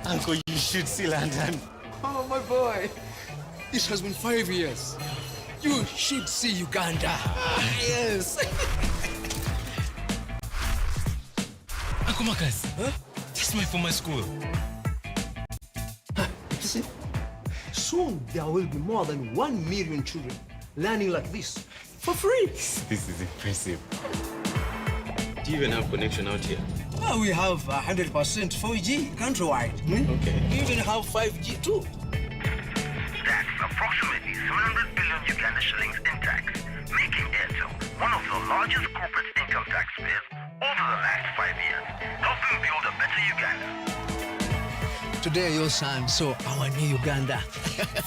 Uncle, you should see London. Oh, my boy. This has been 5 years. You should see Uganda. Yes. Uncle Marcus, Huh? this is my former school. Listen, soon there will be more than 1 million children learning like this for free. This is impressive. Do you even have connection out here? Well, we have 100% 4G countrywide. Okay. We even have 5G too. That's approximately 700 billion Uganda shillings in tax, making Airtel one of the largest corporate income taxpayers over the last 5 years, helping build a better Uganda. Today your son saw our new Uganda.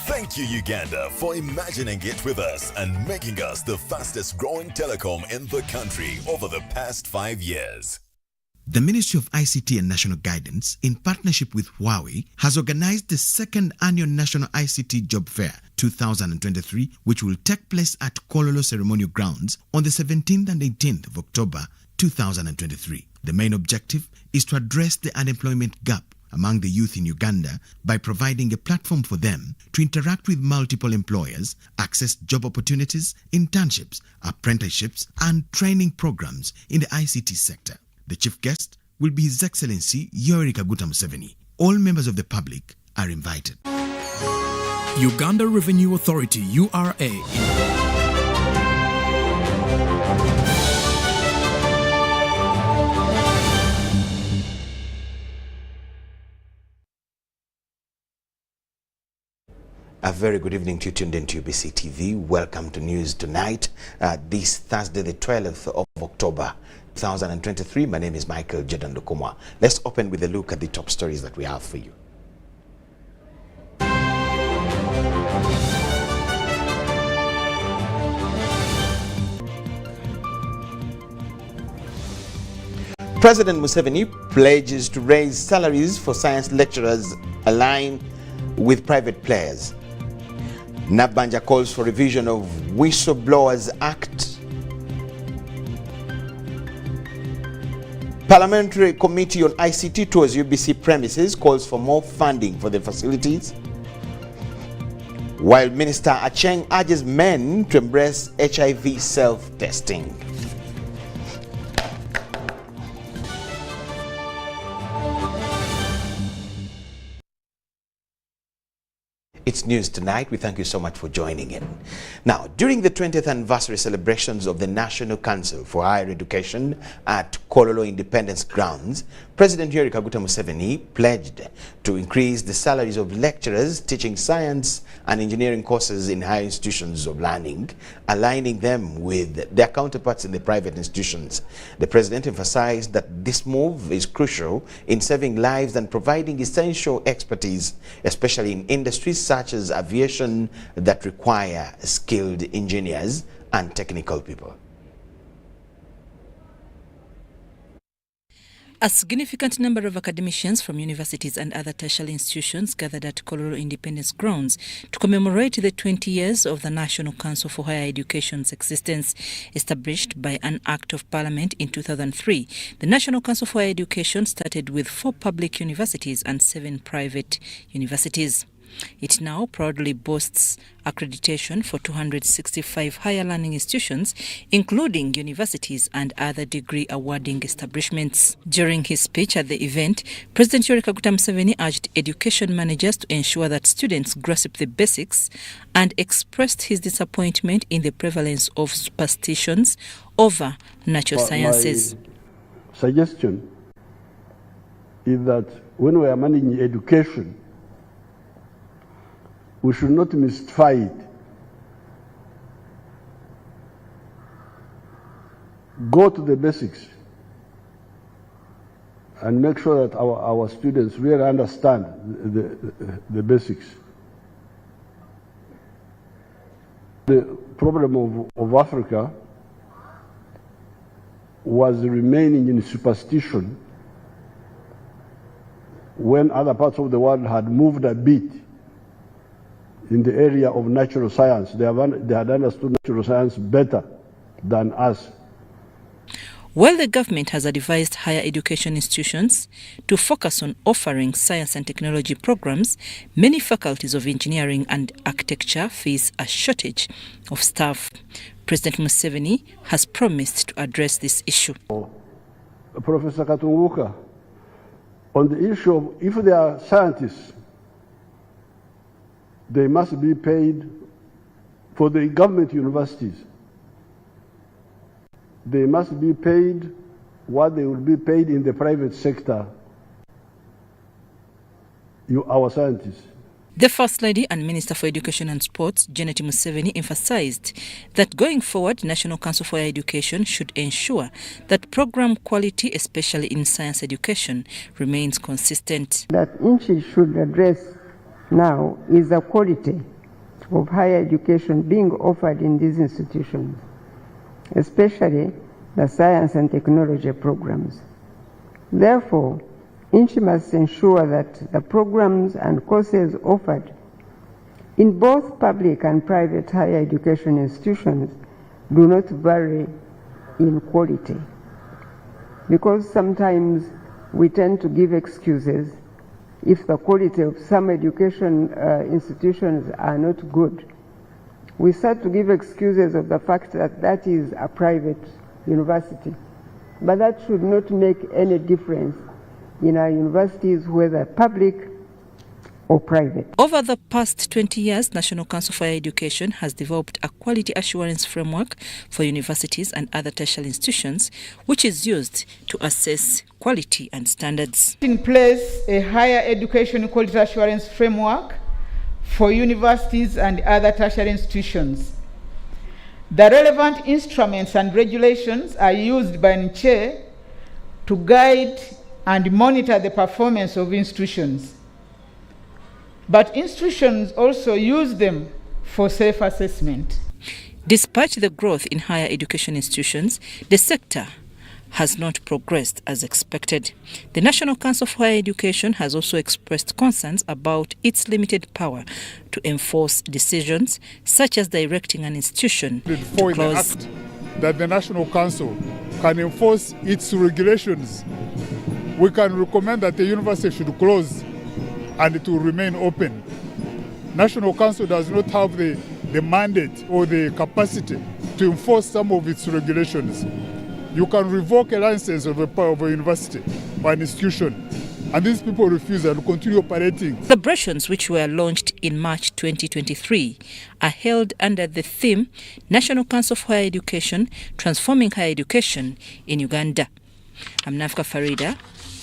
Thank you, Uganda, for imagining it with us and making us the fastest growing telecom in the country over the past 5 years. The Ministry of ICT and National Guidance, in partnership with Huawei, has organized the second annual National ICT Job Fair 2023, which will take place at Kololo Ceremonial Grounds on the 17th and 18th of October 2023. The main objective is to address the unemployment gap among the youth in Uganda by providing a platform for them to interact with multiple employers, access job opportunities, internships, apprenticeships, and training programs in the ICT sector. The chief guest will be His Excellency Yoweri Kaguta Museveni. All members of the public are invited. Uganda Revenue Authority, URA. A very good evening to you tuned into UBC TV. Welcome to News Tonight, this Thursday, the 12th of October, 2023. My name is Michael Jordan Lukomwa. Let's open with a look at the top stories that we have for you. President Museveni pledges to raise salaries for science lecturers aligned with private players. Nabanja calls for revision of Whistleblowers Act. Parliamentary Committee on ICT tours UBC premises calls for more funding for the facilities. While Minister Acheng urges men to embrace HIV self-testing. It's News Tonight. We thank you so much for joining in. Now, during the 20th anniversary celebrations of the National Council for Higher Education at Kololo Independence Grounds, President Yoweri Kaguta Museveni pledged to increase the salaries of lecturers teaching science and engineering courses in higher institutions of learning, aligning them with their counterparts in the private institutions. The president emphasized that this move is crucial in saving lives and providing essential expertise, especially in industries such as aviation that require skilled engineers and technical people. A significant number of academicians from universities and other tertiary institutions gathered at Kololo Independence Grounds to commemorate the 20 years of the National Council for Higher Education's existence. Established by an Act of Parliament in 2003, the National Council for Higher Education started with 4 public universities and 7 private universities. It now proudly boasts accreditation for 265 higher learning institutions, including universities and other degree awarding establishments. During his speech at the event, President Yoweri Kaguta Museveni urged education managers to ensure that students grasp the basics and expressed his disappointment in the prevalence of superstitions over natural sciences. My suggestion is that when we are managing education, we should not mystify it. Go to the basics and make sure that our students really understand the basics. The problem of Africa was remaining in superstition when other parts of the world had moved a bit in the area of natural science. They had understood natural science better than us. While the government has advised higher education institutions to focus on offering science and technology programs, many faculties of engineering and architecture face a shortage of staff. President Museveni has promised to address this issue. Professor Katunguka, on the issue of if they are scientists, they must be paid for the government universities. They must be paid what they will be paid in the private sector, our scientists. The First Lady and Minister for Education and Sports, Janet Museveni, emphasized that going forward, National Council for Higher Education should ensure that program quality, especially in science education, remains consistent. That NCHI should address now is the quality of higher education being offered in these institutions, especially the science and technology programs. Therefore, NCHI must ensure that the programs and courses offered in both public and private higher education institutions do not vary in quality. Because sometimes we tend to give excuses if the quality of some education institutions are not good. We start to give excuses of the fact that that is a private university. But that should not make any difference in our universities, whether public or private. Over the past 20 years, National Council for Higher Education has developed a quality assurance framework for universities and other tertiary institutions, which is used to assess quality and standards. In place a higher education quality assurance framework for universities and other tertiary institutions. The relevant instruments and regulations are used by NCHI to guide and monitor the performance of institutions. But institutions also use them for self-assessment. Despite the growth in higher education institutions, the sector has not progressed as expected. The National Council for Higher Education has also expressed concerns about its limited power to enforce decisions, such as directing an institution to close. The Act that the National Council can enforce its regulations. We can recommend that the university should close and it will remain open. National Council does not have the mandate or the capacity to enforce some of its regulations. You can revoke a license of a university or an institution, and these people refuse and continue operating. Celebrations, which were launched in March 2023, are held under the theme National Council for Higher Education, Transforming Higher Education in Uganda. I'm Nafka Farida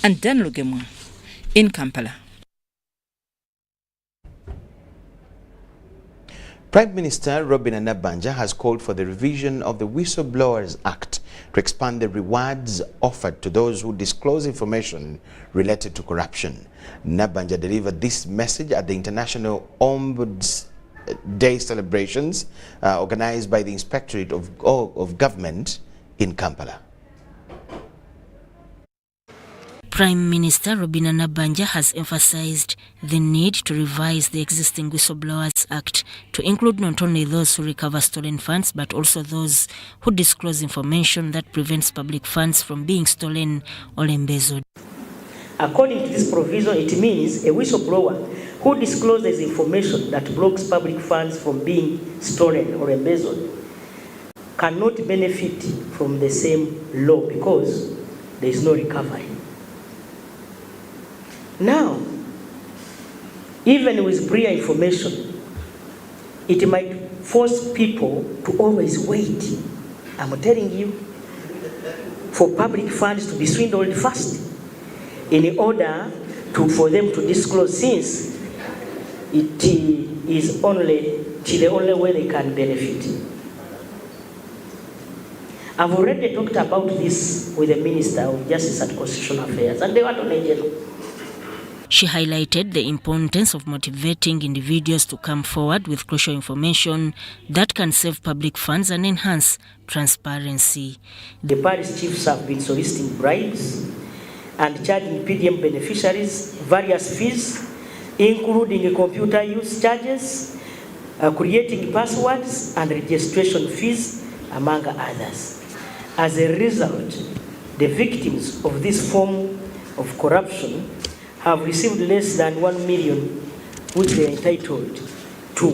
and Dan Lukomwa in Kampala. Prime Minister Robin Nabbanja has called for the revision of the Whistleblowers Act to expand the rewards offered to those who disclose information related to corruption. Nabbanja delivered this message at the International Ombuds Day celebrations organized by the Inspectorate of Government in Kampala. Prime Minister Robin Nabbanja has emphasized the need to revise the existing Whistleblowers Act to include not only those who recover stolen funds, but also those who disclose information that prevents public funds from being stolen or embezzled. According to this provision, it means a whistleblower who discloses information that blocks public funds from being stolen or embezzled cannot benefit from the same law because there is no recovery. Now, even with prior information, it might force people to always wait. I'm telling you, for public funds to be swindled first, in order for them to disclose, since it is the only way they can benefit. I've already talked about this with the Minister of Justice and Constitutional Affairs, and they want to know. She highlighted the importance of motivating individuals to come forward with crucial information that can save public funds and enhance transparency. The parish chiefs have been soliciting bribes and charging PDM beneficiaries various fees, including computer use charges, creating passwords and registration fees, among others. As a result, the victims of this form of corruption have received less than 1 million, which they are entitled to.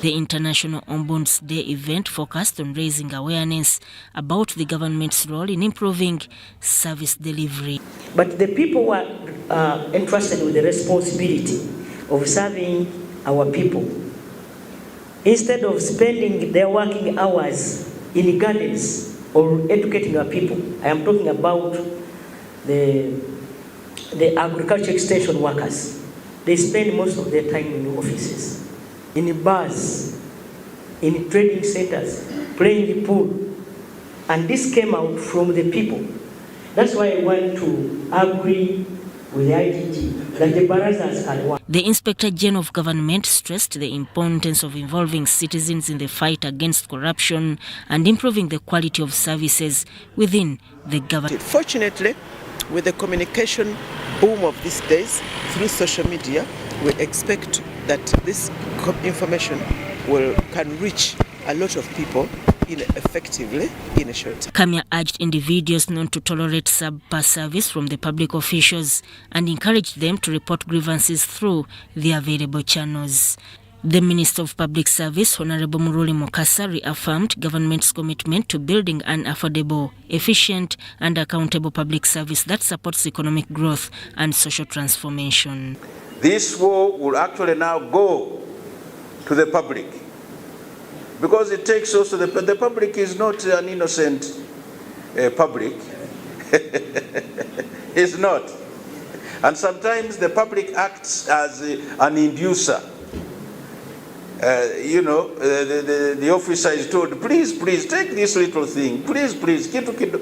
The International Ombuds Day event focused on raising awareness about the government's role in improving service delivery. But the people who are entrusted with the responsibility of serving our people, instead of spending their working hours in gardens or educating our people, I am talking about the agriculture extension workers. They spend most of their time in offices, in bars, in trading centers, playing the pool. And this came out from the people. That's why I want to agree with the IGG that the barazas can work. The Inspector General of Government stressed the importance of involving citizens in the fight against corruption and improving the quality of services within the government. Fortunately, with the communication boom of these days through social media, we expect that this information can reach a lot of people effectively in a short time. Kamya urged individuals not to tolerate subpar service from the public officials and encouraged them to report grievances through the available channels. The Minister of Public Service, Honorable Muruli Mukasa, reaffirmed government's commitment to building an affordable, efficient and accountable public service that supports economic growth and social transformation. This war will actually now go to the public, because it takes also the public is not an innocent public. It's not. And sometimes the public acts as an inducer. The officer is told, please, take this little thing. Please, kitu.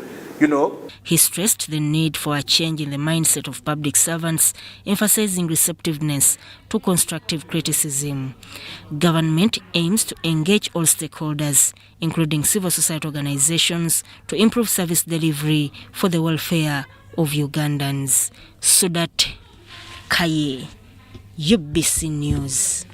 He stressed the need for a change in the mindset of public servants, emphasizing receptiveness to constructive criticism. Government aims to engage all stakeholders, including civil society organizations, to improve service delivery for the welfare of Ugandans. Sudat Kaye, UBC News.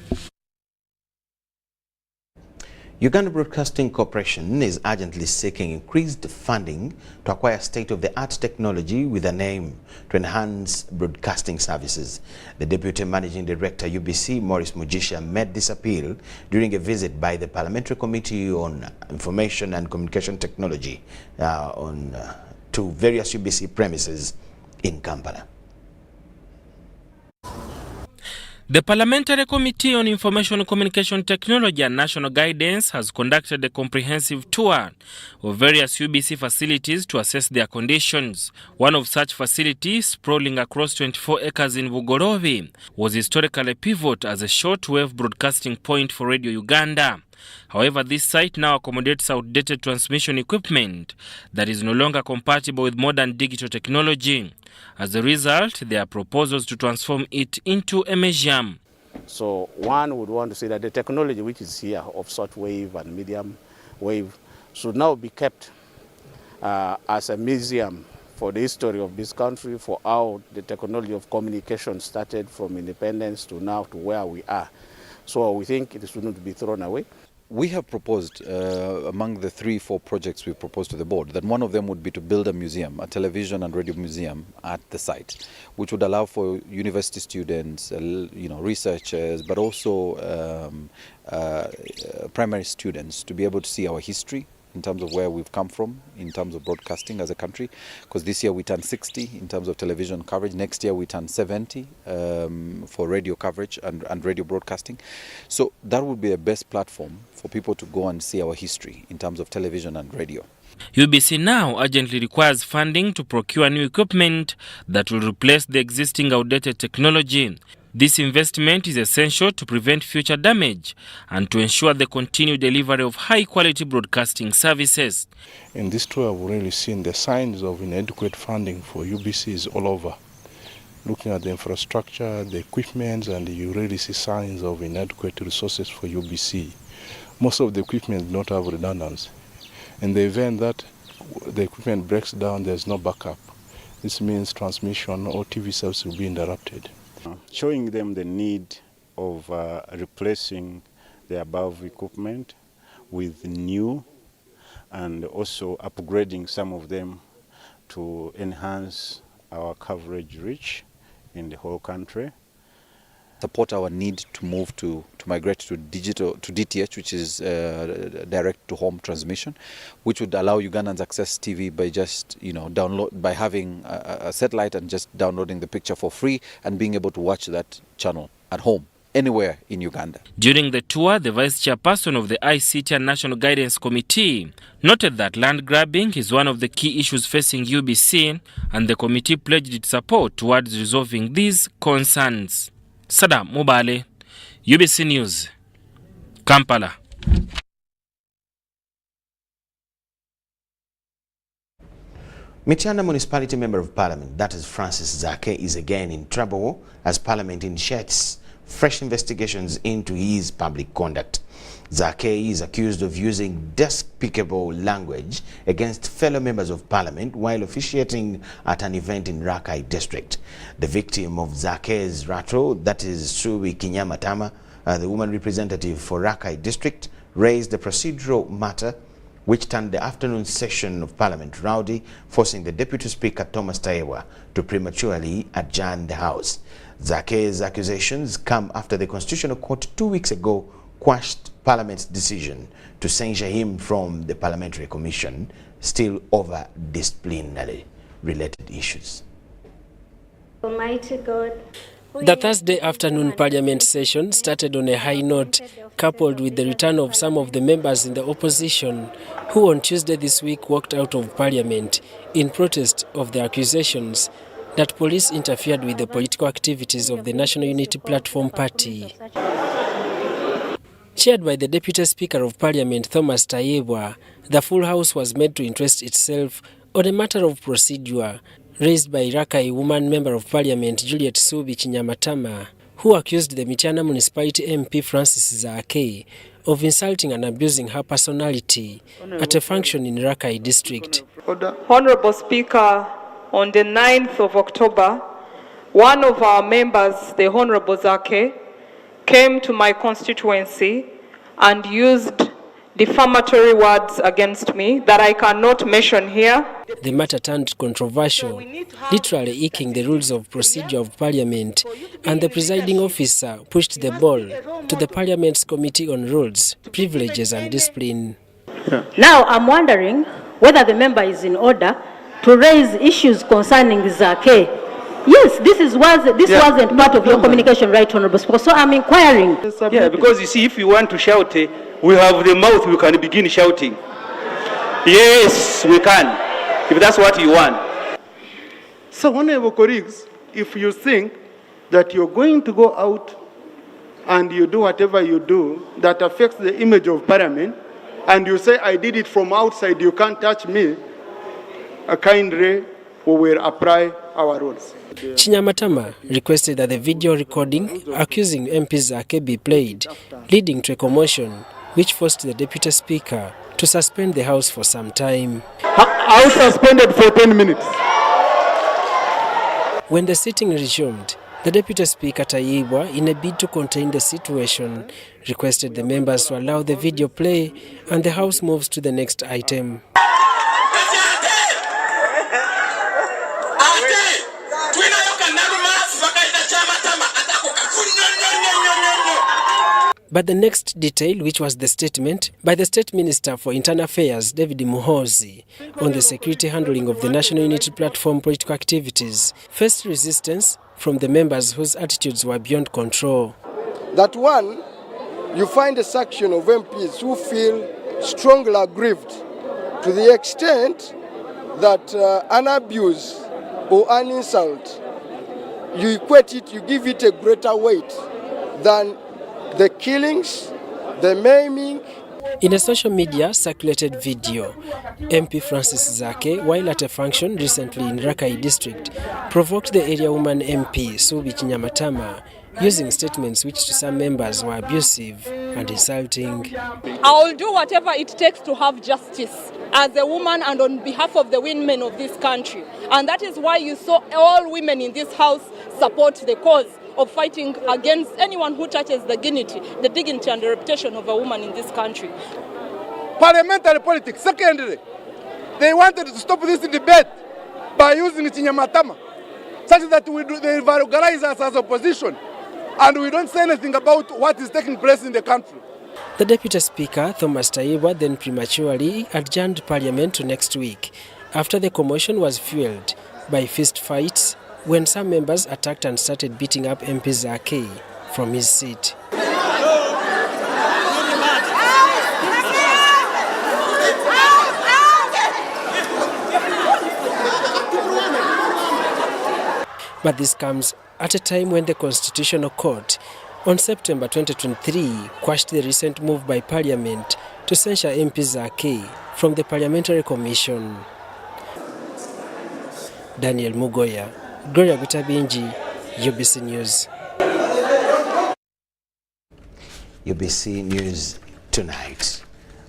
Uganda Broadcasting Corporation is urgently seeking increased funding to acquire state-of-the-art technology with an aim to enhance broadcasting services. The Deputy Managing Director, UBC, Maurice Mujisha, made this appeal during a visit by the Parliamentary Committee on Information and Communication Technology to various UBC premises in Kampala. The Parliamentary Committee on Information Communication Technology and National Guidance has conducted a comprehensive tour of various UBC facilities to assess their conditions. One of such facilities, sprawling across 24 acres in Bugorovi, was historically a pivot as a shortwave broadcasting point for Radio Uganda. However, this site now accommodates outdated transmission equipment that is no longer compatible with modern digital technology. As a result, there are proposals to transform it into a museum. So one would want to say that the technology which is here of short wave and medium wave should now be kept as a museum for the history of this country, for how the technology of communication started from independence to now to where we are. So we think it shouldn't be thrown away. We have proposed, among the 3-4 projects we proposed to the board, that one of them would be to build a museum, a television and radio museum at the site, which would allow for university students, researchers, but also primary students to be able to see our history in terms of where we've come from, in terms of broadcasting as a country, because this year we turn 60 in terms of television coverage. Next year we turn 70 for radio coverage and radio broadcasting. So that would be a best platform for people to go and see our history in terms of television and radio. UBC now urgently requires funding to procure new equipment that will replace the existing outdated technology. This investment is essential to prevent future damage and to ensure the continued delivery of high-quality broadcasting services. In this tour, we've really seen the signs of inadequate funding for UBCs all over. Looking at the infrastructure, the equipment, and you really see signs of inadequate resources for UBC. Most of the equipment do not have redundancy. In the event that the equipment breaks down, there's no backup. This means transmission or TV service will be interrupted. Showing them the need of replacing the above equipment with new, and also upgrading some of them to enhance our coverage reach in the whole country. Support our need to move to migrate to DTH, which is direct to home transmission, which would allow Ugandans access TV by just by having a satellite and just downloading the picture for free and being able to watch that channel at home anywhere in Uganda. During the tour, the vice chairperson of the ICT and National Guidance Committee noted that land grabbing is one of the key issues facing UBC, and the committee pledged its support towards resolving these concerns. Sadam Mubale, UBC News, Kampala. Mityana Municipality Member of Parliament, that is Francis Zake, is again in trouble as Parliament initiates fresh investigations into his public conduct. Zake is accused of using despicable language against fellow members of Parliament while officiating at an event in Rakai district. The victim of Zake's rattle, that is Subi Kinyamatama, the woman representative for Rakai district, raised the procedural matter which turned the afternoon session of Parliament rowdy, forcing the Deputy Speaker Thomas Tayewa to prematurely adjourn the House. Zake's accusations come after the Constitutional Court 2 weeks ago quashed Parliament's decision to censure him from the Parliamentary Commission, still over disciplinary related issues. Almighty God. The Thursday afternoon Parliament session started on a high note, coupled with the return of some of the members in the opposition, who on Tuesday this week walked out of Parliament in protest of the accusations that police interfered with the political activities of the National Unity Platform Party. Chaired by the Deputy Speaker of Parliament, Thomas Tayewa, the full House was made to interest itself on a matter of procedure raised by Rakai woman Member of Parliament Juliet Subi Kinyamatama, who accused the Mityana Municipality MP Francis Zake of insulting and abusing her personality at a function in Rakai district. Honorable Speaker, on the 9th of October, one of our members, the Honorable Zake, came to my constituency and used defamatory words against me that I cannot mention here. The matter turned controversial, literally eking the rules of procedure of Parliament, and the presiding officer pushed the ball to the Parliament's Committee on Rules, Privileges and Discipline. Now I'm wondering whether the member is in order to raise issues concerning Zake. Yes, this wasn't part of your communication, right, Honorable Speaker? So I'm inquiring. Yeah, because you see, if you want to shout, we have the mouth, we can begin shouting. Yes, we can, if that's what you want. So, honorable colleagues, if you think that you're going to go out and you do whatever you do that affects the image of Parliament, and you say, I did it from outside, you can't touch me, kindly we will apply our rules. Kinyamatama requested that the video recording accusing MP Zake be played, leading to a commotion which forced the Deputy Speaker to suspend the House for some time. House suspended for 10 minutes. When the sitting resumed, the Deputy Speaker Tayewa, in a bid to contain the situation, requested the members to allow the video play and the House moves to the next item. But the next detail, which was the statement by the State Minister for Internal Affairs, David Muhoozi, on the security handling of the National Unity Platform political activities, faced resistance from the members whose attitudes were beyond control. That one, you find a section of MPs who feel strongly aggrieved to the extent that an abuse or an insult, you equate it, you give it a greater weight than the killings, the maiming. In a social media circulated video, MP Francis Zake, while at a function recently in Rakai district, provoked the area woman MP Subi Kinyamatama, using statements which to some members were abusive and insulting. I will do whatever it takes to have justice as a woman and on behalf of the women of this country. And that is why you saw all women in this house support the cause of fighting against anyone who touches the dignity and the reputation of a woman in this country. Parliamentary politics, secondly, they wanted to stop this debate by using Chinyamatama, such that they vulgarize us as opposition and we don't say anything about what is taking place in the country. The Deputy Speaker, Thomas Taiyeibwa, then prematurely adjourned Parliament to next week after the commotion was fueled by fist fights when some members attacked and started beating up MP Zake from his seat. But this comes at a time when the Constitutional Court on September 2023 quashed the recent move by Parliament to censure MP Zake from the Parliamentary Commission. Daniel Mugoya, Gloria Gutabinji, UBC News. UBC News tonight.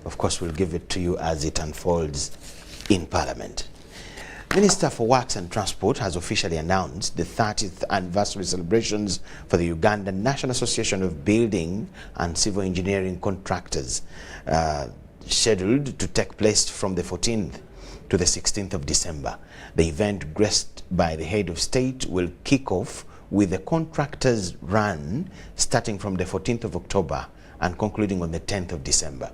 Of course, we'll give it to you as it unfolds in Parliament. Minister for Works and Transport has officially announced the 30th anniversary celebrations for the Ugandan National Association of Building and Civil Engineering Contractors, scheduled to take place from the 14th to the 16th of December. The event, graced by the head of state, will kick off with the contractors' run starting from the 14th of October and concluding on the 10th of December.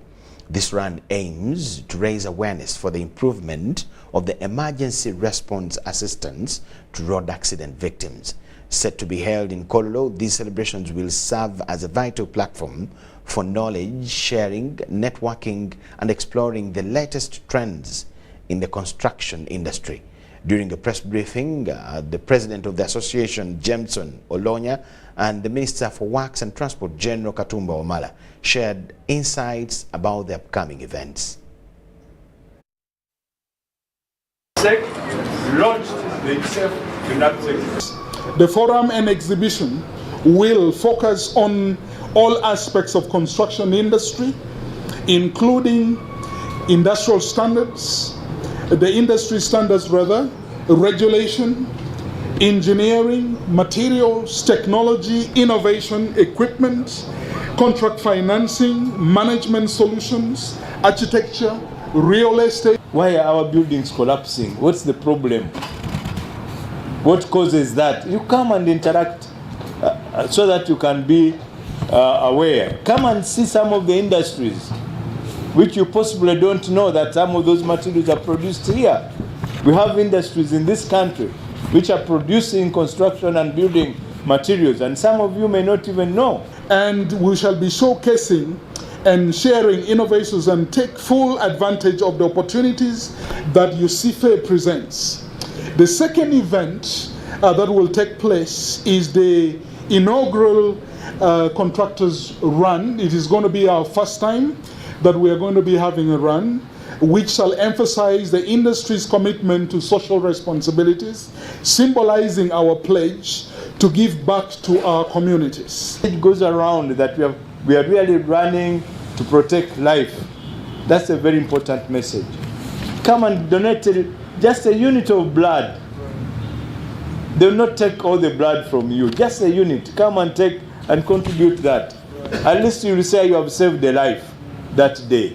This run aims to raise awareness for the improvement of the emergency response assistance to road accident victims. Set to be held in Kololo, these celebrations will serve as a vital platform for knowledge sharing, networking, and exploring the latest trends in the construction industry. During a press briefing, the president of the association, Jameson Olonya, and the Minister for Works and Transport, General Katumba Wamala, shared insights about the upcoming events. The forum and exhibition will focus on all aspects of construction industry, including industrial standards, the industry standards rather, regulation, engineering, materials, technology, innovation, equipment, contract financing, management solutions, architecture, real estate. Why are our buildings collapsing? What's the problem? What causes that? You come and interact so that you can be aware. Come and see some of the industries which you possibly don't know that some of those materials are produced here. We have industries in this country which are producing construction and building materials, and some of you may not even know. And we shall be showcasing and sharing innovations and take full advantage of the opportunities that UCFE presents. The second event that will take place is the inaugural contractors run. It is going to be our first time that we are going to be having a run, which shall emphasize the industry's commitment to social responsibilities, symbolizing our pledge to give back to our communities. It goes around that we are really running to protect life. That's a very important message. Come and donate just a unit of blood. They will not take all the blood from you, just a unit. Come and take and contribute that. At least you will say you have saved a life that day.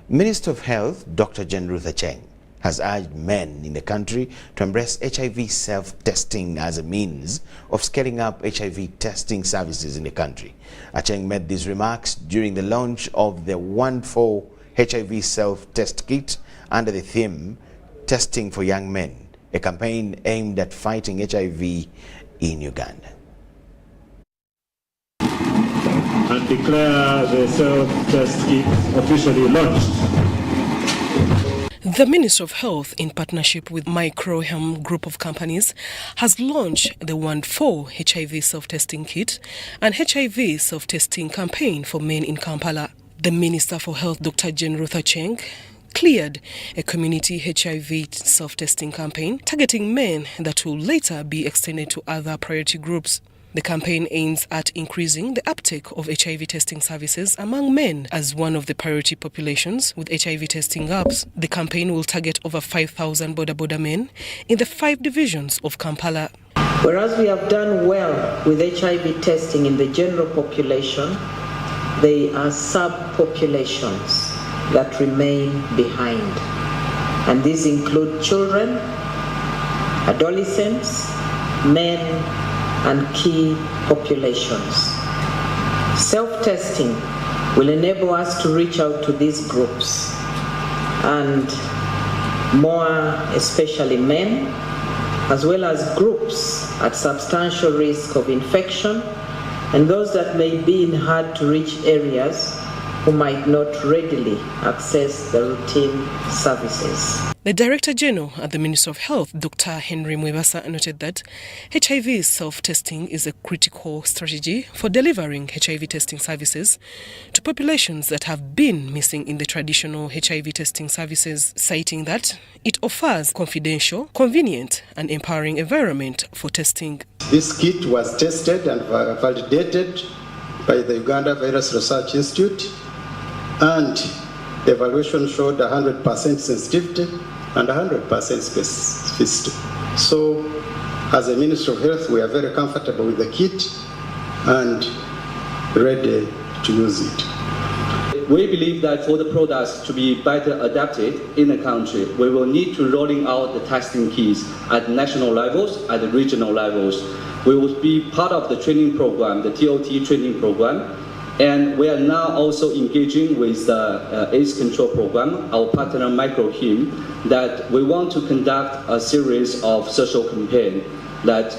Minister of Health, Dr. Jane Cheng, has urged men in the country to embrace HIV self-testing as a means of scaling up HIV testing services in the country. Acheng made these remarks during the launch of the 1-4 HIV self-test kit under the theme Testing for Young Men, a campaign aimed at fighting HIV in Uganda. And declare the self-test kit officially launched. The Ministry of Health, in partnership with Microhem Group of Companies, has launched the 1-4 HIV self-testing kit and HIV self-testing campaign for men in Kampala. The Minister for Health, Dr. Jane Cheng, cleared a community HIV self-testing campaign targeting men that will later be extended to other priority groups. The campaign aims at increasing the uptake of HIV testing services among men as one of the priority populations with HIV testing gaps. The campaign will target over 5,000 boda men in the 5 divisions of Kampala. Whereas we have done well with HIV testing in the general population, there are subpopulations that remain behind. And these include children, adolescents, men, and key populations. Self-testing will enable us to reach out to these groups, and more especially men, as well as groups at substantial risk of infection and those that may be in hard-to-reach areas who might not readily access the routine services. The Director General at the Ministry of Health, Dr. Henry Mwebasa, noted that HIV self-testing is a critical strategy for delivering HIV testing services to populations that have been missing in the traditional HIV testing services, citing that it offers confidential, convenient and empowering environment for testing. This kit was tested and validated by the Uganda Virus Research Institute, and the evaluation showed 100% sensitivity and 100% specificity. So, as a Ministry of Health, we are very comfortable with the kit and ready to use it. We believe that for the products to be better adapted in the country, we will need to rolling out the testing kits at national levels, at the regional levels. We will be part of the training program, the TOT training program, and we are now also engaging with the AIDS control program, our partner MicroHim, that we want to conduct a series of social campaigns that,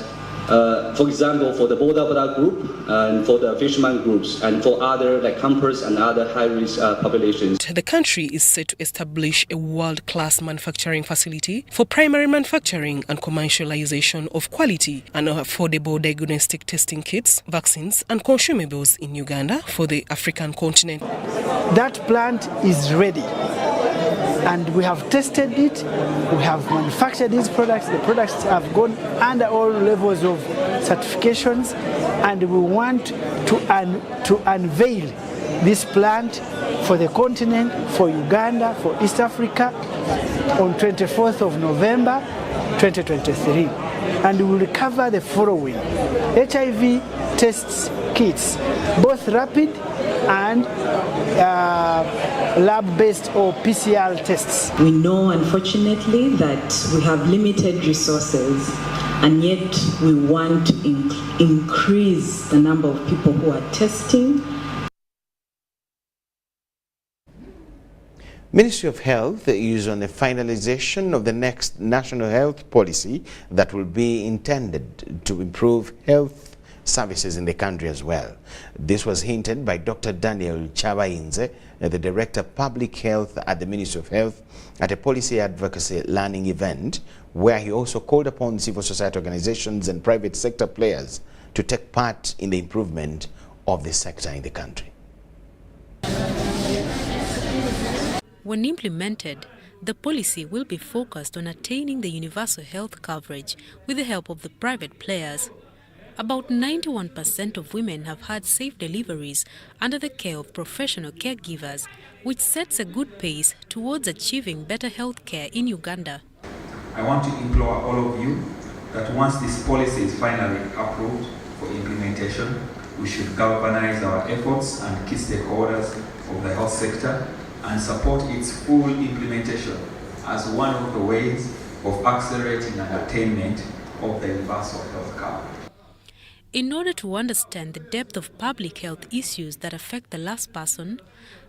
for example, for the Boda group and for the fisherman groups and for other like campers and other high-risk populations. The country is set to establish a world-class manufacturing facility for primary manufacturing and commercialization of quality and affordable diagnostic testing kits, vaccines and consumables in Uganda for the African continent. That plant is ready. And we have tested it, we have manufactured these products, the products have gone under all levels of certifications, and we want to unveil this plant for the continent, for Uganda, for East Africa on 24th of November 2023. And we will cover the following: HIV tests kits, both rapid and lab-based or PCR tests. We know, unfortunately, that we have limited resources, and yet we want to increase the number of people who are testing. Ministry of Health is on the finalization of the next national health policy that will be intended to improve health services in the country as well. This was hinted by Dr. Daniel Chabainze, the Director of Public Health at the Ministry of Health, at a policy advocacy learning event, where he also called upon civil society organizations and private sector players to take part in the improvement of the sector in the country. When implemented, the policy will be focused on attaining the universal health coverage with the help of the private players. About 91% of women have had safe deliveries under the care of professional caregivers, which sets a good pace towards achieving better health care in Uganda. I want to implore all of you that once this policy is finally approved for implementation, we should galvanize our efforts and key stakeholders of the health sector and support its full implementation as one of the ways of accelerating an attainment of the universal health coverage. In order to understand the depth of public health issues that affect the last person,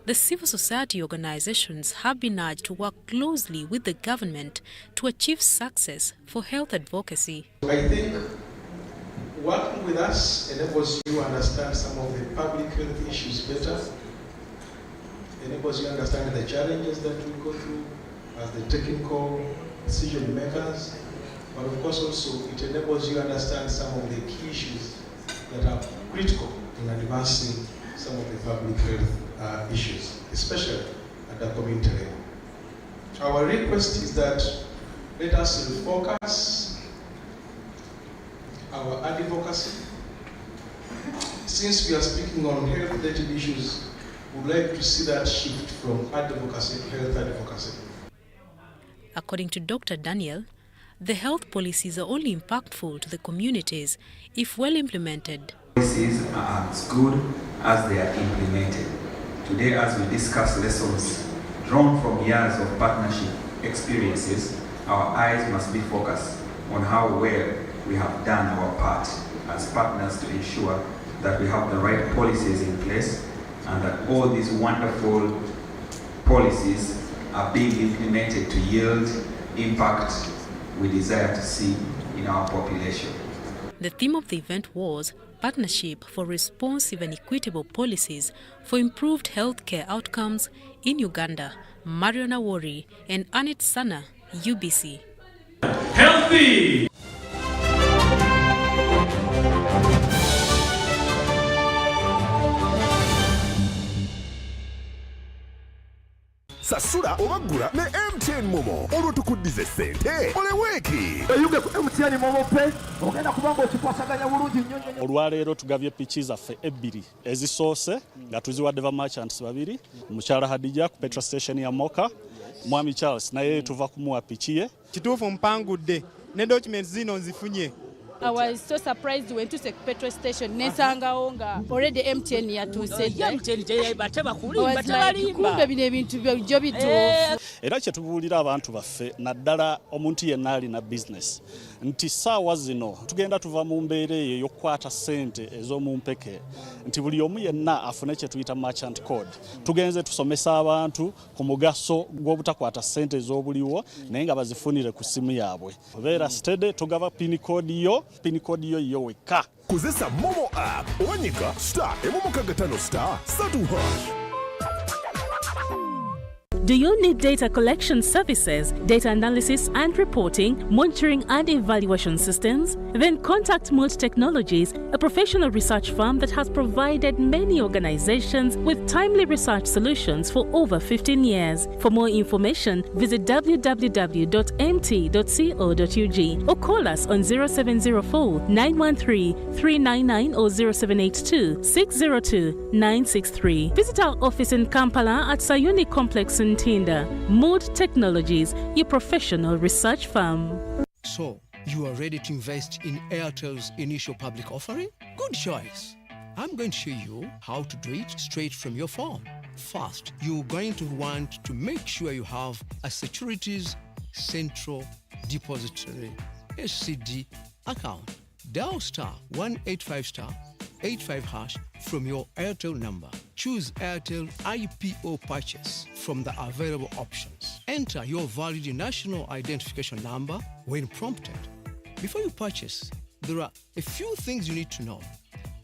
the civil society organizations have been urged to work closely with the government to achieve success for health advocacy. I think working with us enables you to understand some of the public health issues better, enables you to understand the challenges that we go through as the technical decision makers, but of course also it enables you to understand some of the key issues that are critical in advancing some of the public health issues, especially at the community level. Our request is that let us refocus our advocacy. Since we are speaking on health-related issues, we would like to see that shift from advocacy to health advocacy. According to Dr. Daniel, the health policies are only impactful to the communities if well implemented. Policies are as good as they are implemented. Today, as we discuss lessons drawn from years of partnership experiences, our eyes must be focused on how well we have done our part as partners to ensure that we have the right policies in place and that all these wonderful policies are being implemented to yield impact we desire to see in our population. The theme of the event was Partnership for Responsive and Equitable Policies for Improved Healthcare Outcomes in Uganda. Mariona Wori and Annette Sana, UBC. Healthy! Sasura obagura ne MTN Momo olutukuddize sente oleweki oyuge ku MTN Momo pe ogenda kubanga okikwasaganya bulungi nnyo. Olwaleero tugabye piki zaffe ebbiri ezisoose nga tuziwadde ba merchants babiri, mukyala Hadija ku petrol station ya Moka, Mwami Charles naye tuva kumuwa piki ye. Kituufu mpangudde ne documents zino nzifunye. I was so surprised when to the petrol station nesangawo nga already MTN yatuuse. MTN bateba kulimba tabalimba. Kumbe bino ebintu byo bituufu. Era kye tubuulira abantu baffe naddala omuntu yenna alina business nti ssaawa zino tugenda tuva mu mbeera eyo ey'okukwata ssente ez'omumpeke nti buli omu yenna afune kye tuyita merchant code. Tugenze tusomesa abantu ku mugaso gw'obutakwata ssente ez'obuliwo naye nga bazifunire ku ssimu yaabwe. Beera steady tugaba pin code yo weka. Kozesa Momo app owanyika *165*3#. Do you need data collection services, data analysis and reporting, monitoring and evaluation systems? Then contact Mood Technologies, a professional research firm that has provided many organizations with timely research solutions for over 15 years. For more information, visit www.mt.co.ug or call us on 0704 913 399 or 0782 602 963. Visit our office in Kampala at Sayuni Complex in Tinda. Mood Technologies, your professional research firm. So, you are ready to invest in Airtel's initial public offering? Good choice. I'm going to show you how to do it straight from your phone. First, you're going to want to make sure you have a Securities Central Depository SCD account. Dial *185*85# from your Airtel number. Choose Airtel IPO purchase from the available options. Enter your valid national identification number when prompted. Before you purchase, there are a few things you need to know.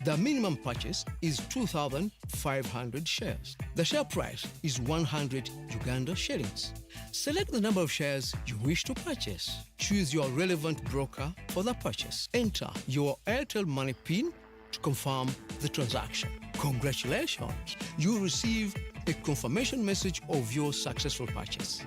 The minimum purchase is 2,500 shares. The share price is 100 Uganda shillings. Select the number of shares you wish to purchase. Choose your relevant broker for the purchase. Enter your Airtel Money PIN to confirm the transaction. Congratulations! You receive a confirmation message of your successful purchase.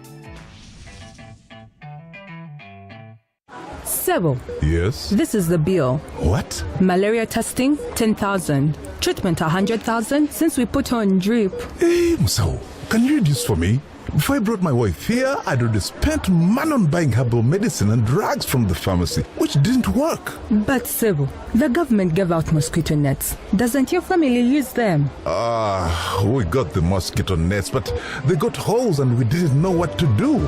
Sebo. Yes? This is the bill. What? Malaria testing, 10,000. Treatment, 100,000 since we put on drip. Hey, Musao, can you read this for me? Before I brought my wife here, I'd already spent money on buying herbal medicine and drugs from the pharmacy, which didn't work. But Sebo, the government gave out mosquito nets. Doesn't your family use them? We got the mosquito nets, but they got holes and we didn't know what to do.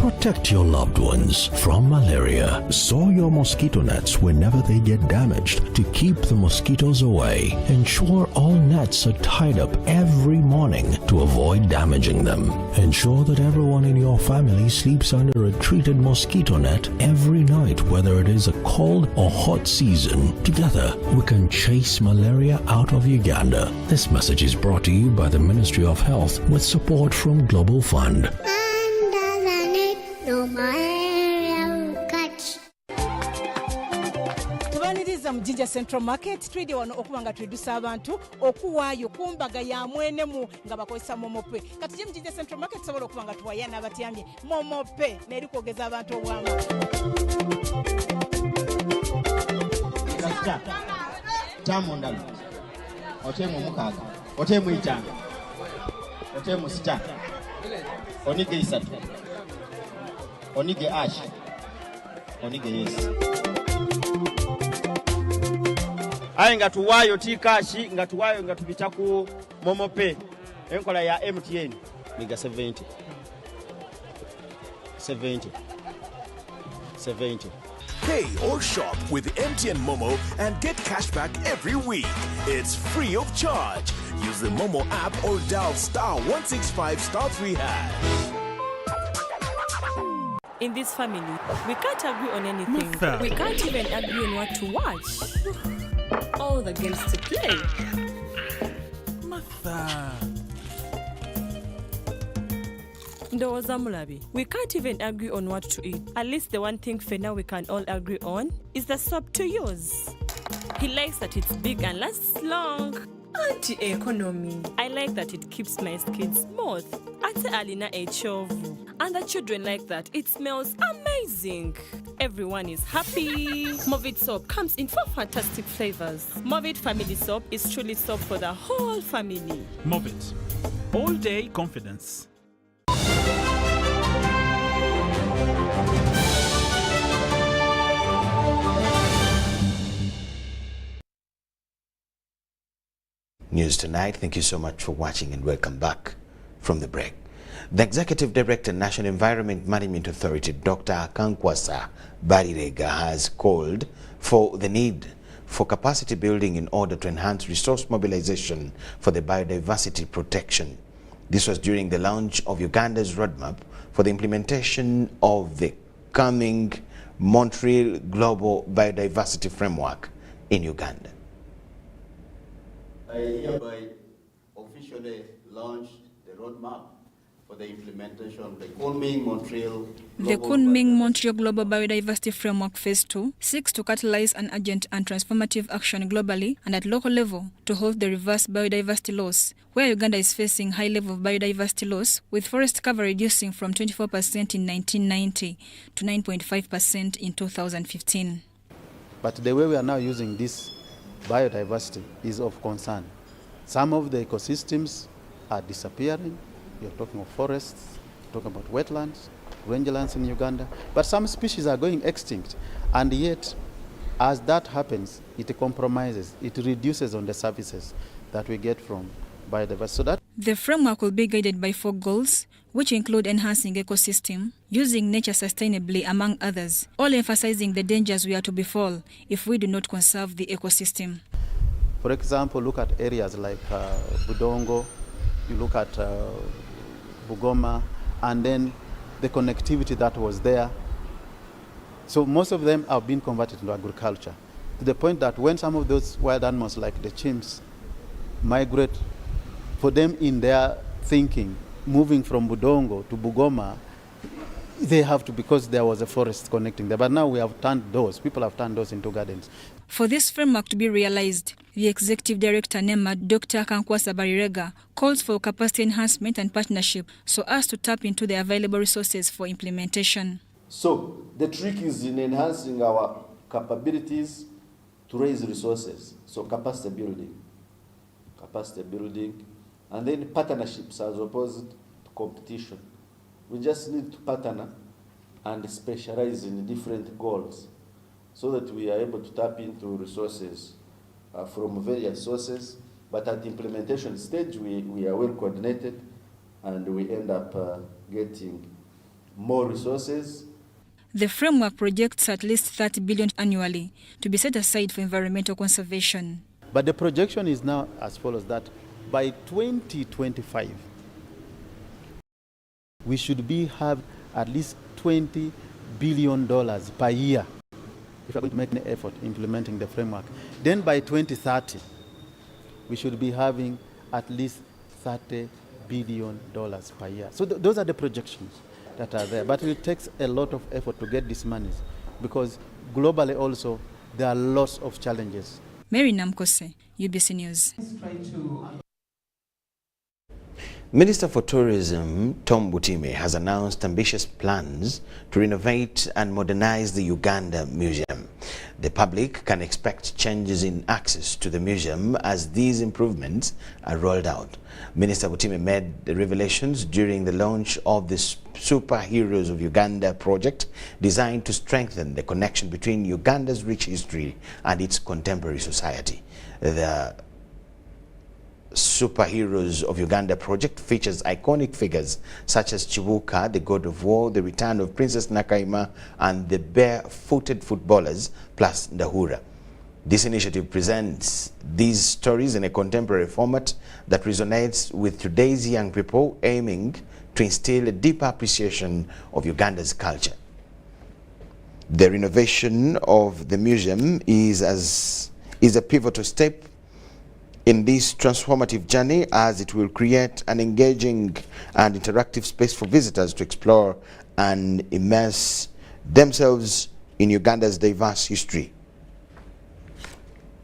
Protect your loved ones from malaria. Sew your mosquito nets whenever they get damaged to keep the mosquitoes away. Ensure all nets are tied up every morning to avoid damaging them. Ensure that everyone in your family sleeps under a treated mosquito net every night, whether it is a cold or hot season. Together, we can chase malaria out of Uganda. This message is brought to you by the Ministry of Health with support from Global Fund. Tubaniriza mu Jinja Central Market twidi wano okubanga twedusa abantu okuwaayo kumbaga ya mwenemu nga bakozesa momope kati je mu Jinja Central Market sobola okubanga tuwayana abatyamye momope neri kwogeza abantu obwama tamu ndalo otemu mukaga otemu itanga otemu sita onige isatu onige ash aye nga tuwaayo tikashi nga tuwaayo nga tubita ku momope enkola ya MTN miga 70 Pay or shop with MTN Momo and get cashback every week. It's free of charge. Use the Momo app or dial *165*3#. In this family, we can't agree on anything. Martha. We can't even agree on what to watch. All the games to play. Martha. Ndowoza Mulabi, we can't even agree on what to eat. At least the one thing for now we can all agree on is the soap to use. He likes that it's big and lasts long. Anti-economy. I like that it keeps my skin smooth. Ate alina echovu. And the children like that. It smells amazing. Everyone is happy. Movit soap comes in 4 fantastic flavors. Movit family soap is truly soap for the whole family. Movit. All day confidence. News Tonight. Thank you so much for watching and welcome back from the break. The Executive Director, National Environment Management Authority, Dr. Kankwasa Barirega, has called for the need for capacity building in order to enhance resource mobilization for the biodiversity protection. This was during the launch of Uganda's roadmap for the implementation of the coming Montreal Global Biodiversity Framework in Uganda. I hereby officially launched the roadmap for the implementation of the Kunming-Montreal Global Biodiversity Framework Phase 2 seeks to catalyze an urgent and transformative action globally and at local level to halt the reverse biodiversity loss, where Uganda is facing high level of biodiversity loss, with forest cover reducing from 24% in 1990 to 9.5% in 2015. But the way we are now using this biodiversity is of concern. Some of the ecosystems are disappearing. You're talking of forests, you're talking about wetlands, rangelands in Uganda, but some species are going extinct. And yet, as that happens, it compromises, it reduces on the services that we get from biodiversity. So that the framework will be guided by 4 goals, which include enhancing ecosystem, using nature sustainably, among others, all emphasizing the dangers we are to befall if we do not conserve the ecosystem. For example, look at areas like Budongo, you look at Bugoma, and then the connectivity that was there. So most of them have been converted into agriculture, to the point that when some of those wild animals like the chimps migrate, for them in their thinking, moving from Budongo to Bugoma, they have to, because there was a forest connecting there. But now we have turned those, people have turned those into gardens. For this framework to be realized, the Executive Director, NEMA, Dr. Kankwasa Barirega, calls for capacity enhancement and partnership so as to tap into the available resources for implementation. So the trick is in enhancing our capabilities to raise resources. So capacity building, and then partnerships as opposed to competition. We just need to partner and specialize in different goals so that we are able to tap into resources from various sources. But at the implementation stage, we are well coordinated and we end up getting more resources. The framework projects at least 30 billion annually to be set aside for environmental conservation. But the projection is now as follows, that by 2025, we should have at least $20 billion per year if we're going to make an effort implementing the framework. Then by 2030, we should be having at least $30 billion per year. So those are the projections that are there. But it takes a lot of effort to get these monies, because globally also there are lots of challenges. Mary Namkose, UBC News. Minister for Tourism, Tom Butime, has announced ambitious plans to renovate and modernize the Uganda Museum. The public can expect changes in access to the museum as these improvements are rolled out. Minister Butime made the revelations during the launch of the Superheroes of Uganda project, designed to strengthen the connection between Uganda's rich history and its contemporary society. The Superheroes of Uganda project features iconic figures such as Chibuka, the god of war, the return of Princess Nakaima, and the bare-footed footballers, plus Ndahura. This initiative presents these stories in a contemporary format that resonates with today's young people, aiming to instill a deeper appreciation of Uganda's culture. The renovation of the museum is a pivotal step in this transformative journey, as it will create an engaging and interactive space for visitors to explore and immerse themselves in Uganda's diverse history.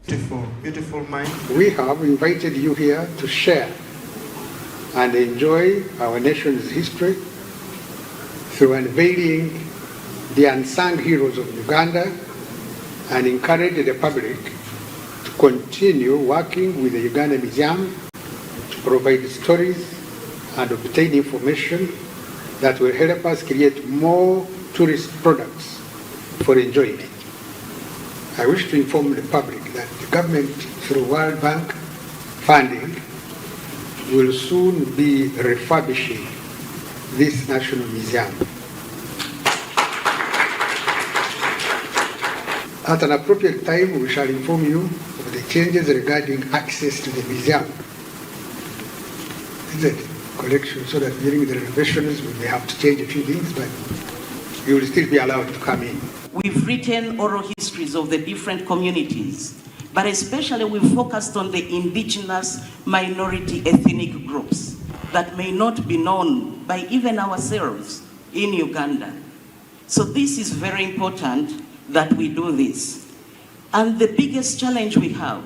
Beautiful mind. We have invited you here to share and enjoy our nation's history through unveiling the unsung heroes of Uganda and encourage the public to continue working with the Uganda Museum to provide stories and obtain information that will help us create more tourist products for enjoyment. I wish to inform the public that the government, through World Bank funding, will soon be refurbishing this National Museum. At an appropriate time, we shall inform you of the changes regarding access to the museum. Is it collection, so that during the renovations we may have to change a few things, but you will still be allowed to come in. We've written oral histories of the different communities, but especially we've focused on the indigenous minority ethnic groups that may not be known by even ourselves in Uganda. So this is very important that we do this. And the biggest challenge we have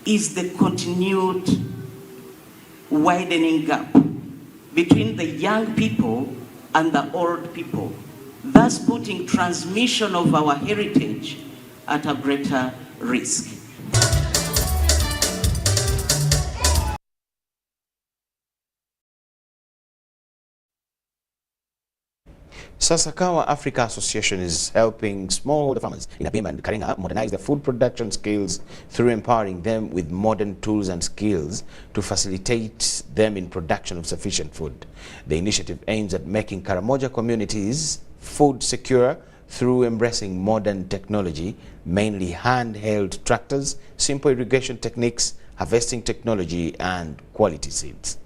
is the continued widening gap between the young people and the old people, thus putting transmission of our heritage at a greater risk. Sasakawa Africa Association is helping smallholder farmers in Abimba and Karinga modernize their food production skills through empowering them with modern tools and skills to facilitate them in production of sufficient food. The initiative aims at making Karamoja communities food secure through embracing modern technology, mainly handheld tractors, simple irrigation techniques, harvesting technology, and quality seeds.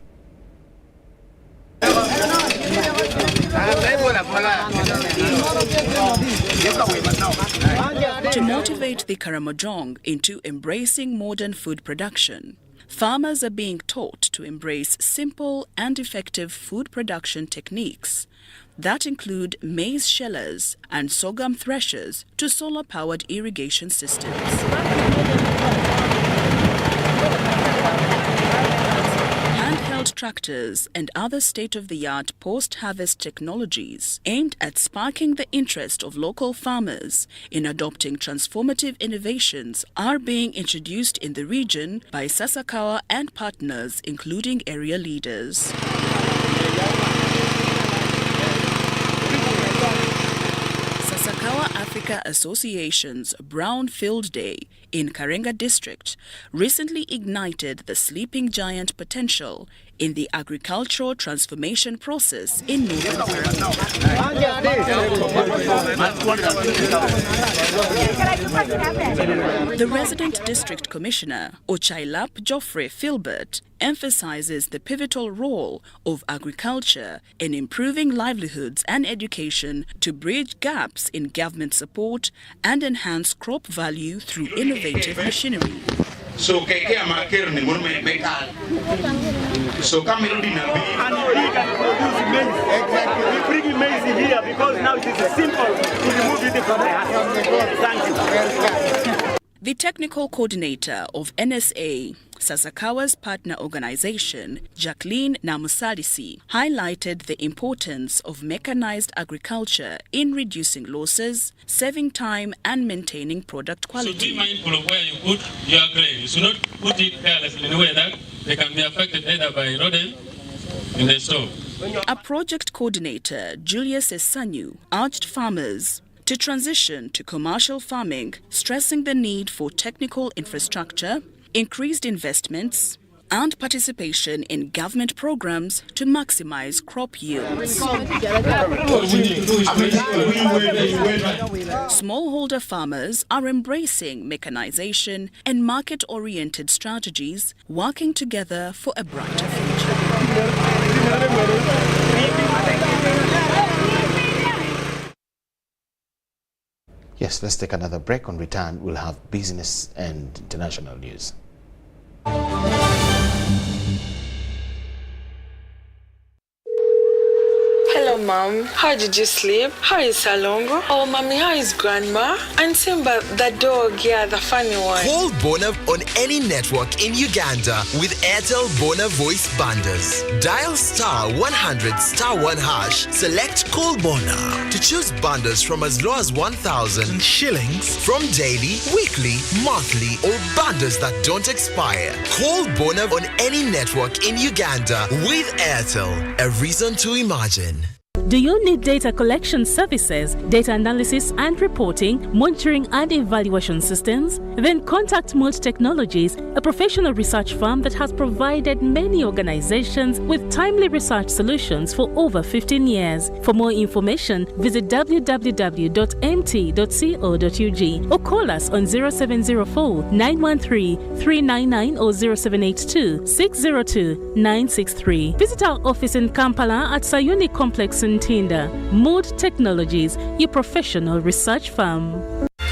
To motivate the Karamojong into embracing modern food production, farmers are being taught to embrace simple and effective food production techniques that include maize shellers and sorghum threshers to solar-powered irrigation systems. Handheld tractors and other state-of-the-art post-harvest technologies aimed at sparking the interest of local farmers in adopting transformative innovations are being introduced in the region by Sasakawa and partners, including area leaders. Sasakawa Africa Association's Brownfield Day in Karenga District recently ignited the sleeping giant potential in the agricultural transformation process in northern Karenga. The resident district commissioner, Ochailap Geoffrey Filbert, emphasizes the pivotal role of agriculture in improving livelihoods and education to bridge gaps in government support and enhance crop value through innovative machinery. So come here and we can produce maize. Exactly. We bring maize here because now it is simple to remove it from the house. Thank you. The technical coordinator of NSA, Sasakawa's partner organization, Jacqueline Namusalisi, highlighted the importance of mechanized agriculture in reducing losses, saving time and maintaining product quality. So be mindful of where you put your grain. You should not put it carelessly in a way that they can be affected either by rodents in the store. A project coordinator, Julius Esanyu, urged farmers to transition to commercial farming, stressing the need for technical infrastructure, increased investments, and participation in government programs to maximize crop yields. Smallholder farmers are embracing mechanization and market-oriented strategies, working together for a brighter future. Yes, let's take another break. On return, we'll have business and international news. Hello, Mom. How did you sleep? How is Salongo? Oh, Mommy, how is Grandma? And Simba, the dog, yeah, the funny one. Call Bona on any network in Uganda with Airtel Bona Voice Bundles. Dial *100*1#, select Call Bona to choose bundles from as low as 1,000 shillings from daily, weekly, monthly, or bundles that don't expire. Call Bona on any network in Uganda with Airtel. A reason to imagine. Do you need data collection services, data analysis and reporting, monitoring and evaluation systems? Then contact Multi Technologies, a professional research firm that has provided many organizations with timely research solutions for over 15 years. For more information, visit www.mt.co.ug or call us on 0704 913 399 or 0782 602 963. Visit our office in Kampala at Sayuni Complex in Tinda. Mood Technologies, your professional research firm.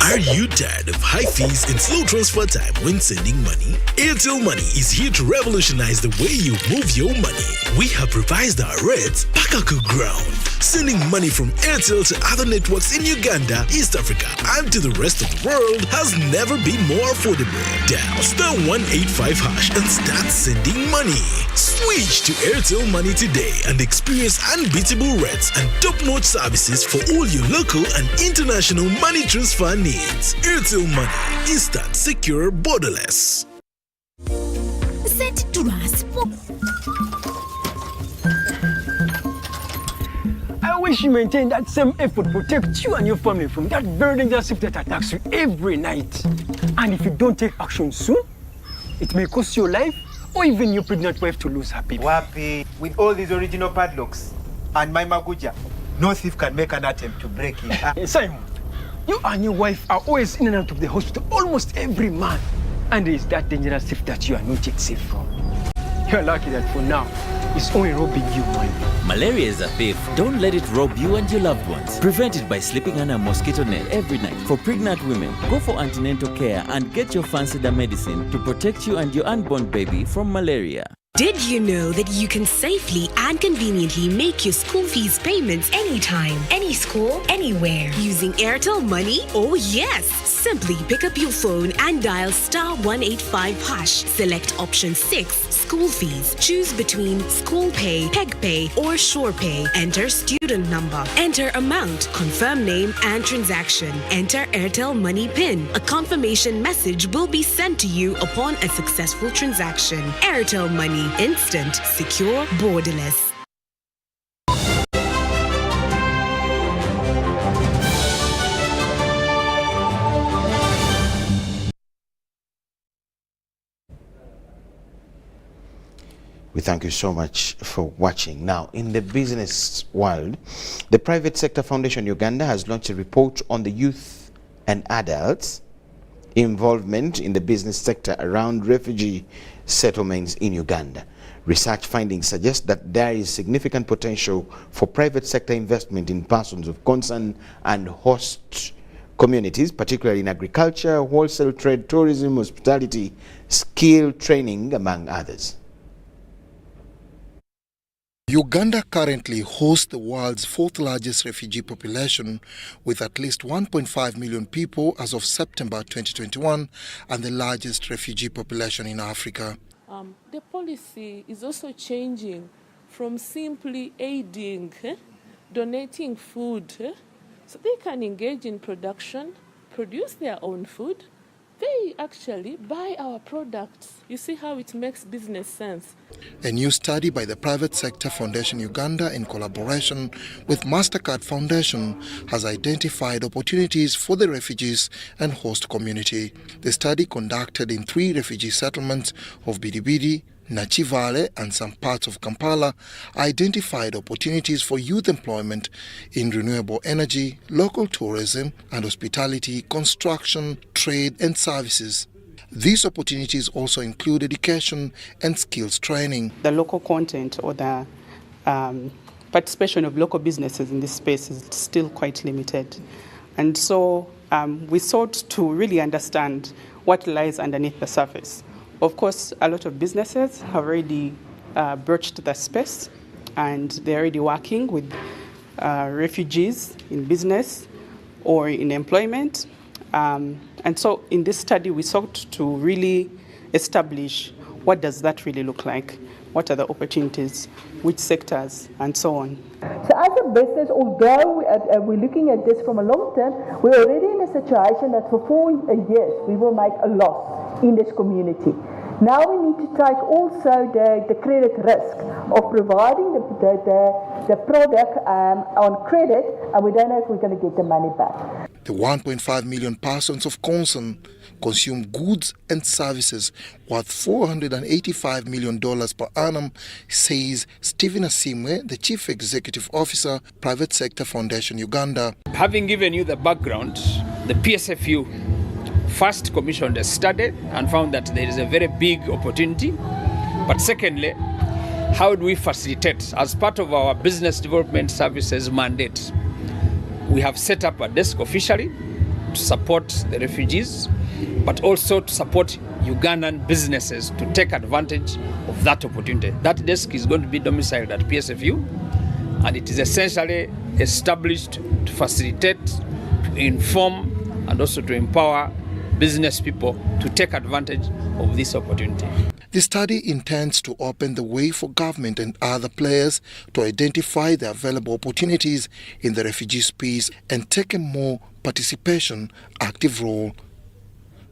Are you tired of high fees and slow transfer time when sending money? Airtel Money is here to revolutionize the way you move your money. We have revised our rates Pakaku ground. Sending money from Airtel to other networks in Uganda, East Africa, and to the rest of the world has never been more affordable. Dial *185# and start sending money. Switch to Airtel Money today and experience unbeatable rates and top-notch services for all your local and international money transfer needs. Airtel Money, instant, secure, borderless. I wish you maintain that same effort to protect you and your family from that very dangerous shift that attacks you every night. And if you don't take action soon, it may cost your life or even your pregnant wife to lose her baby. Wapi, with all these original padlocks and my maguja, no thief can make an attempt to break it. Simon, you and your wife are always in and out of the hospital almost every month. And there is that dangerous thief that you are not yet safe from. You're lucky that for now, it's only robbing you money. Malaria is a thief. Don't let it rob you and your loved ones. Prevent it by sleeping under a mosquito net every night. For pregnant women, go for antenatal care and get your Fansida medicine to protect you and your unborn baby from malaria. Did you know that you can safely and conveniently make your school fees payments anytime, any school, anywhere using Airtel Money? Oh yes! Simply pick up your phone and dial *185#. Select option 6, school fees. Choose between school pay, peg pay, or shore pay. Enter student number. Enter amount, confirm name and transaction. Enter Airtel Money PIN. A confirmation message will be sent to you upon a successful transaction. Airtel Money. Instant, secure, borderless. We thank you so much for watching. Now, in the business world, the Private Sector Foundation Uganda has launched a report on the youth and adults' involvement in the business sector around refugee settlements in Uganda. Research findings suggest that there is significant potential for private sector investment in persons of concern and host communities, particularly in agriculture, wholesale trade, tourism, hospitality, skill training, among others. Uganda currently hosts the world's fourth largest refugee population with at least 1.5 million people as of September 2021 and the largest refugee population in Africa. The policy is also changing from simply aiding, donating food, so they can engage in production, produce their own food. They actually buy our products. You see how it makes business sense. A new study by the Private Sector Foundation Uganda in collaboration with MasterCard Foundation has identified opportunities for the refugees and host community. The study, conducted in 3 refugee settlements of Bidibidi, Nachivale and some parts of Kampala, identified opportunities for youth employment in renewable energy, local tourism and hospitality, construction, trade and services. These opportunities also include education and skills training. The local content or the participation of local businesses in this space is still quite limited. And so we sought to really understand what lies underneath the surface. Of course, a lot of businesses have already broached the space and they're already working with refugees in business or in employment. And so in this study, we sought to really establish what does that really look like, what are the opportunities, which sectors, and so on. So as a business, although we're looking at this from a long term, we're already in a situation that for 4 years we will make a loss in this community. Now we need to take also the credit risk of providing the product on credit, and we don't know if we're going to get the money back. The 1.5 million persons of concern consume goods and services worth $485 million per annum, says Stephen Asimwe, the Chief Executive Officer, Private Sector Foundation Uganda. Having given you the background, the PSFU first commissioned a study and found that there is a very big opportunity. But secondly, how do we facilitate? As part of our business development services mandate, we have set up a desk officially to support the refugees, but also to support Ugandan businesses to take advantage of that opportunity. That desk is going to be domiciled at PSFU, and it is essentially established to facilitate, to inform, and also to empower business people to take advantage of this opportunity. The study intends to open the way for government and other players to identify the available opportunities in the refugee space and take a more participation active role.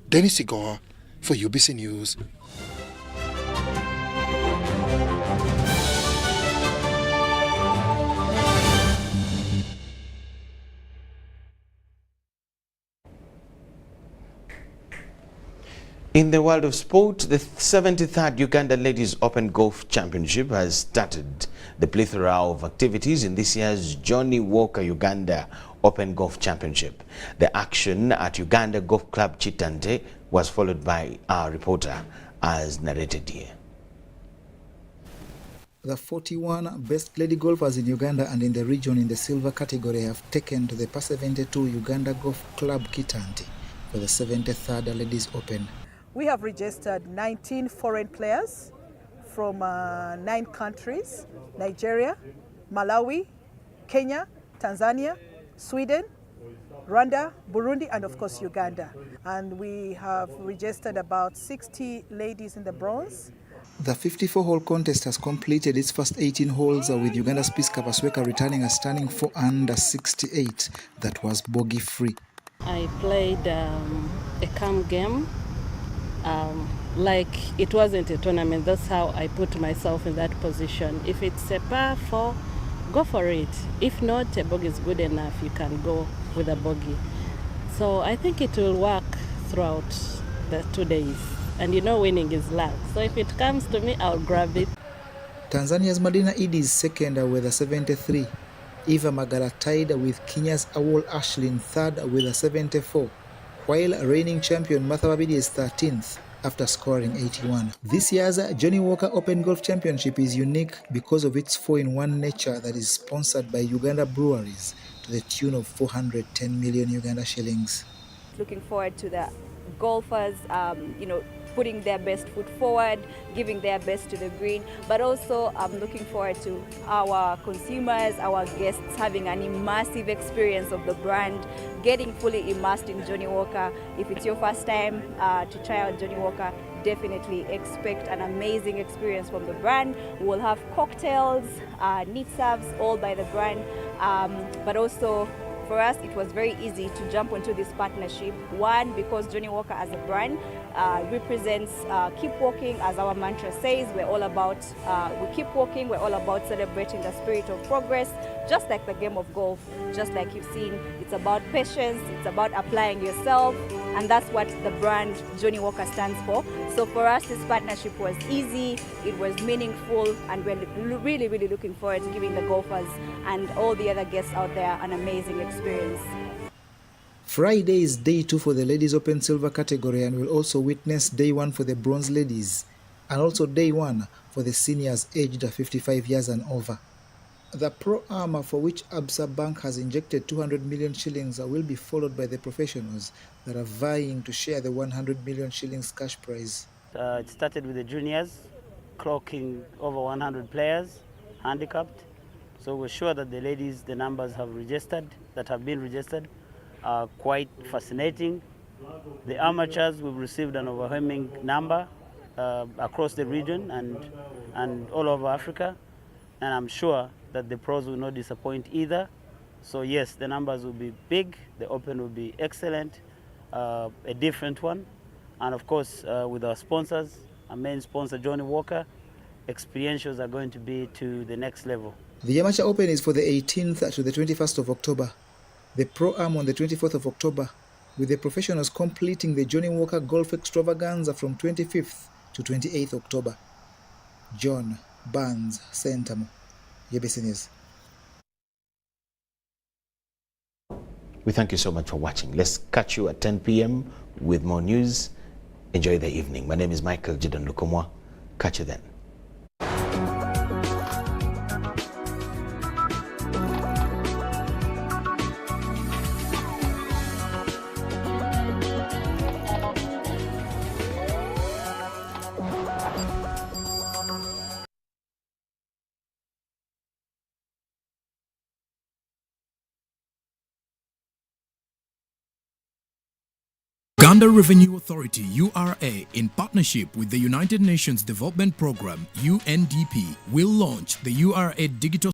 Dennis Igoa for UBC News. In the world of sport, the 73rd Uganda Ladies Open Golf Championship has started the plethora of activities in this year's Johnny Walker Uganda Open Golf Championship. The action at Uganda Golf Club Chitante was followed by our reporter as narrated here. The 41 best lady golfers in Uganda and in the region in the silver category have taken to the PA 72 Uganda Golf Club Kitanti for the 73rd Ladies Open. We have registered 19 foreign players from 9 countries: Nigeria, Malawi, Kenya, Tanzania, Sweden, Rwanda, Burundi, and of course Uganda. And we have registered about 60 ladies in the bronze. The 54-hole contest has completed its first 18 holes with Uganda's Priska Pasweka returning a stunning 4 under 68 that was bogey-free. I played a calm game. Like it wasn't a tournament. That's how I put myself in that position. If it's a par 4, go for it. If not, a bogey is good enough. You can go with a bogey. So I think it will work throughout the 2 days. And you know, winning is luck. So if it comes to me, I'll grab it. Tanzania's Madina Idi is second with a 73. Eva Magala tied with Kenya's Awol Ashlyn third with a 74, while reigning champion Martha Babidi is 13th after scoring 81. This year's Johnny Walker Open Golf Championship is unique because of its 4-in-1 nature that is sponsored by Uganda breweries to the tune of 410 million Uganda shillings. Looking forward to the golfers, putting their best foot forward, giving their best to the green. But also I'm looking forward to our consumers, our guests having an immersive experience of the brand, getting fully immersed in Johnnie Walker. If it's your first time to try out Johnnie Walker, definitely expect an amazing experience from the brand. We'll have cocktails, neat serves, all by the brand. But also for us, it was very easy to jump onto this partnership. One, because Johnnie Walker as a brand represents keep walking, as our mantra says. We're all about, we keep walking, we're all about celebrating the spirit of progress, just like the game of golf, just like you've seen. It's about patience, it's about applying yourself, and that's what the brand Johnnie Walker stands for. So for us, this partnership was easy, it was meaningful, and we're really, really looking forward to giving the golfers and all the other guests out there an amazing experience. Friday is day 2 for the Ladies Open Silver category, and we'll also witness day 1 for the Bronze Ladies, and also day 1 for the seniors aged 55 years and over. The Pro-Am, for which Absa Bank has injected 200 million shillings, will be followed by the professionals that are vying to share the 100 million shillings cash prize. It started with the juniors, clocking over 100 players, handicapped. So we're sure that the ladies, the numbers have been registered, are quite fascinating. The amateurs, we've received an overwhelming number across the region and all over Africa. And I'm sure that the pros will not disappoint either. So yes, the numbers will be big, the Open will be excellent, a different one. And of course, with our sponsors, our main sponsor, Johnnie Walker, experientials are going to be to the next level. The Amateur Open is for the 18th to the 21st of October. The Pro-Am on the 24th of October, with the professionals completing the Johnnie Walker Golf Extravaganza from 25th to 28th October. John Barnes, Sentamo, YBC News. We thank you so much for watching. Let's catch you at 10 p.m. with more news. Enjoy the evening. My name is Michael Gideon Lukomwa. Catch you then. Uganda Revenue Authority, URA, in partnership with the United Nations Development Programme, UNDP, will launch the URA Digital